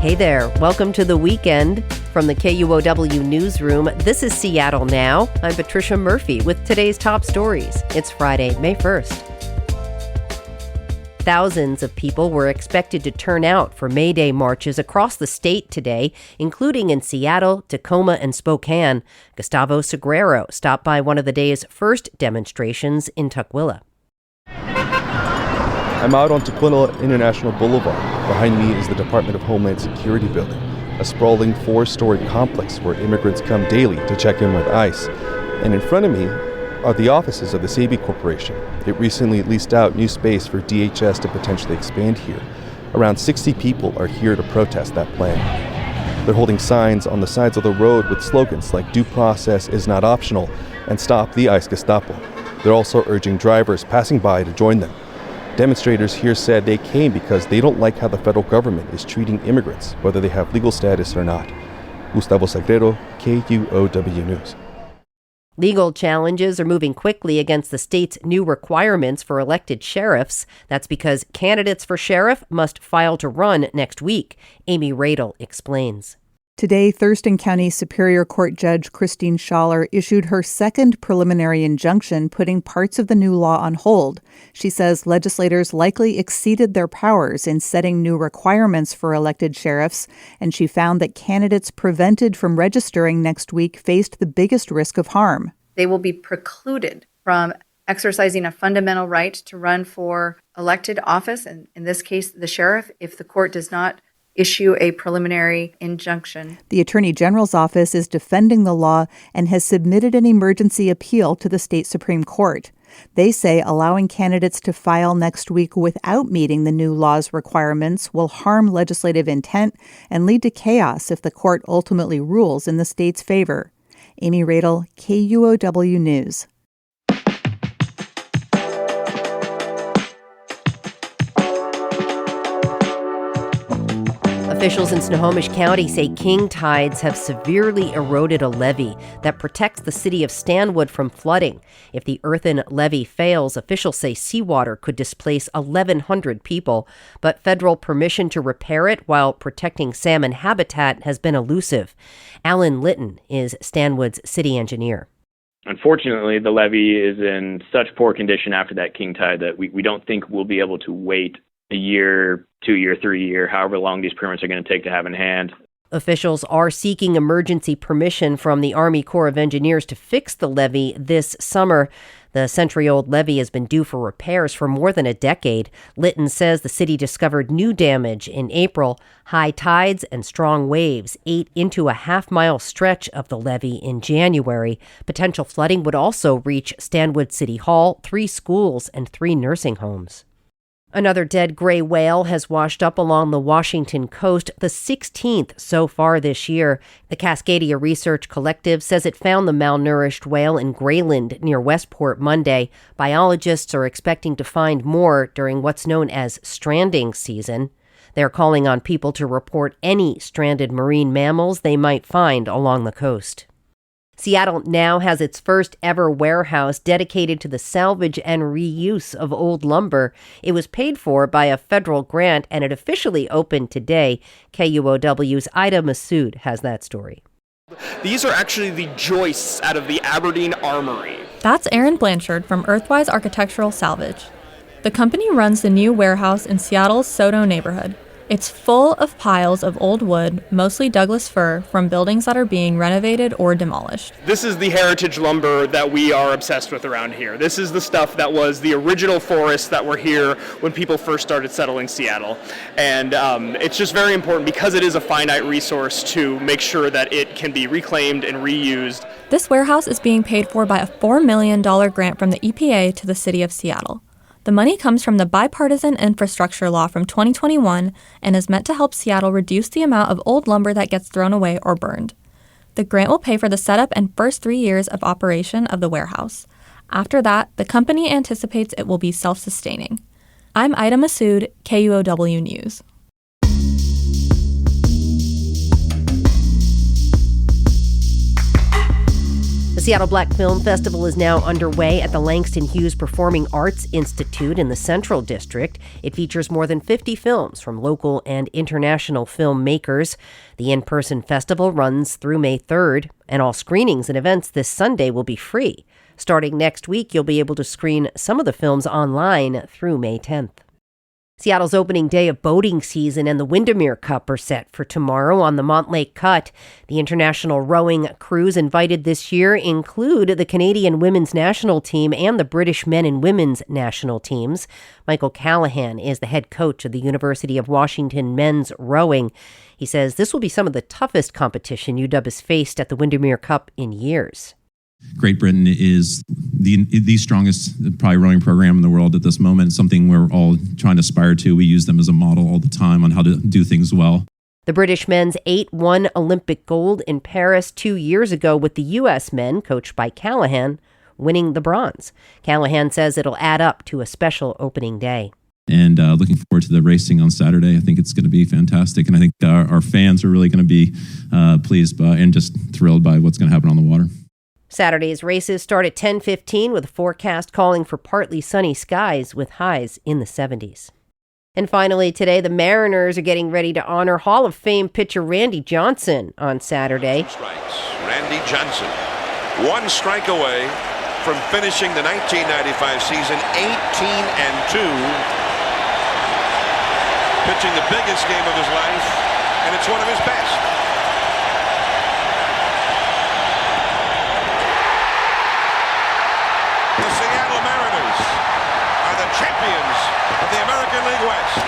Hey there, welcome to the weekend. From the KUOW newsroom, this is Seattle Now. I'm Patricia Murphy with today's top stories. It's Friday, May 1st. Thousands of people were expected to turn out for May Day marches across the state today, including in Seattle, Tacoma, and Spokane. Gustavo Segreiro stopped by one of the day's first demonstrations in Tukwila. I'm out on Tukwila International Boulevard. Behind me is the Department of Homeland Security building, a sprawling 4-story complex where immigrants come daily to check in with ICE. And in front of me are the offices of the Sabi Corporation. It recently leased out new space for DHS to potentially expand here. Around 60 people are here to protest that plan. They're holding signs on the sides of the road with slogans like "Due process is not optional" and "Stop the ICE Gestapo." They're also urging drivers passing by to join them. Demonstrators here said they came because they don't like how the federal government is treating immigrants, whether they have legal status or not. Gustavo Segreiro, KUOW News. Legal challenges are moving quickly against the state's new requirements for elected sheriffs. That's because candidates for sheriff must file to run next week. Amy Radel explains. Today, Thurston County Superior Court Judge Christine Schaller issued her second preliminary injunction, putting parts of the new law on hold. She says legislators likely exceeded their powers in setting new requirements for elected sheriffs, and she found that candidates prevented from registering next week faced the biggest risk of harm. They will be precluded from exercising a fundamental right to run for elected office, and in this case, the sheriff, if the court does not issue a preliminary injunction. The Attorney General's office is defending the law and has submitted an emergency appeal to the state Supreme Court. They say allowing candidates to file next week without meeting the new law's requirements will harm legislative intent and lead to chaos if the court ultimately rules in the state's favor. Amy Radel, KUOW News. Officials in Snohomish County say king tides have severely eroded a levee that protects the city of Stanwood from flooding. If the earthen levee fails, officials say seawater could displace 1,100 people, but federal permission to repair it while protecting salmon habitat has been elusive. Alan Litton is Stanwood's city engineer. Unfortunately, the levee is in such poor condition after that king tide that we don't think we'll be able to wait a year, 2 year, 3 year, however long these permits are going to take to have in hand. Officials are seeking emergency permission from the Army Corps of Engineers to fix the levee this summer. The century-old levee has been due for repairs for more than a decade. Litton says the city discovered new damage in April. High tides and strong waves ate into a half-mile stretch of the levee in January. Potential flooding would also reach Stanwood City Hall, 3 schools, and 3 nursing homes. Another dead gray whale has washed up along the Washington coast, the 16th so far this year. The Cascadia Research Collective says it found the malnourished whale in Grayland near Westport Monday. Biologists are expecting to find more during what's known as stranding season. They're calling on people to report any stranded marine mammals they might find along the coast. Seattle now has its first ever warehouse dedicated to the salvage and reuse of old lumber. It was paid for by a federal grant, and it officially opened today. KUOW's Ida Massoud has that story. These are actually the joists out of the Aberdeen Armory. That's Aaron Blanchard from Earthwise Architectural Salvage. The company runs the new warehouse in Seattle's SoDo neighborhood. It's full of piles of old wood, mostly Douglas fir, from buildings that are being renovated or demolished. This is the heritage lumber that we are obsessed with around here. This is the stuff that was the original forests that were here when people first started settling Seattle. And it's just very important because it is a finite resource to make sure that it can be reclaimed and reused. This warehouse is being paid for by a $4 million grant from the EPA to the city of Seattle. The money comes from the bipartisan infrastructure law from 2021 and is meant to help Seattle reduce the amount of old lumber that gets thrown away or burned. The grant will pay for the setup and first 3 years of operation of the warehouse. After that, the company anticipates it will be self-sustaining. I'm Ida Massoud, KUOW News. The Seattle Black Film Festival is now underway at the Langston Hughes Performing Arts Institute in the Central District. It features more than 50 films from local and international filmmakers. The in-person festival runs through May 3rd, and all screenings and events this Sunday will be free. Starting next week, you'll be able to screen some of the films online through May 10th. Seattle's opening day of boating season and the Windermere Cup are set for tomorrow on the Montlake Cut. The international rowing crews invited this year include the Canadian women's national team and the British men and women's national teams. Michael Callahan is the head coach of the University of Washington men's rowing. He says this will be some of the toughest competition UW has faced at the Windermere Cup in years. Great Britain is the strongest probably rowing program in the world at this moment. It's something we're all trying to aspire to. We use them as a model all the time on how to do things well. The British men's 8 won Olympic gold in Paris 2 years ago, with the U.S. men, coached by Callahan, winning the bronze. Callahan says it'll add up to a special opening day. And looking forward to the racing on Saturday. I think it's going to be fantastic. And I think our fans are really going to be pleased by and just thrilled by what's going to happen on the water. Saturday's races start at 10:15 with a forecast calling for partly sunny skies with highs in the 70s. And finally today, the Mariners are getting ready to honor Hall of Fame pitcher Randy Johnson on Saturday. Strikes. Randy Johnson, one strike away from finishing the 1995 season 18-2, pitching the biggest game of his life, and it's one of his best. The Seattle Mariners are the champions of the American League West.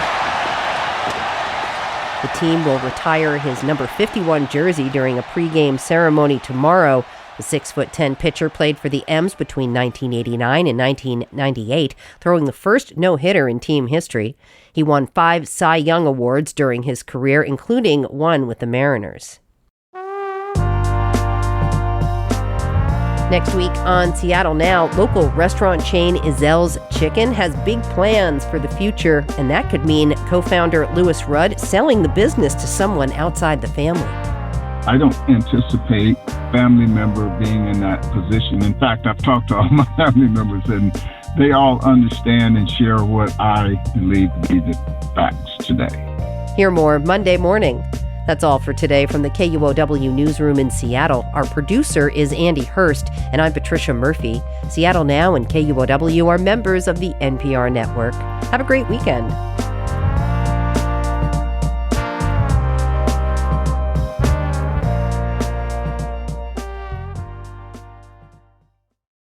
The team will retire his number 51 jersey during a pregame ceremony tomorrow. The 6'10" pitcher played for the M's between 1989 and 1998, throwing the first no-hitter in team history. He won 5 Cy Young Awards during his career, including one with the Mariners. Next week on Seattle Now, local restaurant chain Izel's Chicken has big plans for the future, and that could mean co-founder Louis Rudd selling the business to someone outside the family. I don't anticipate family member being in that position. In fact, I've talked to all my family members, and they all understand and share what I believe to be the facts today. Hear more Monday morning. That's all for today from the KUOW newsroom in Seattle. Our producer is Andy Hurst, and I'm Patricia Murphy. Seattle Now and KUOW are members of the NPR network. Have a great weekend.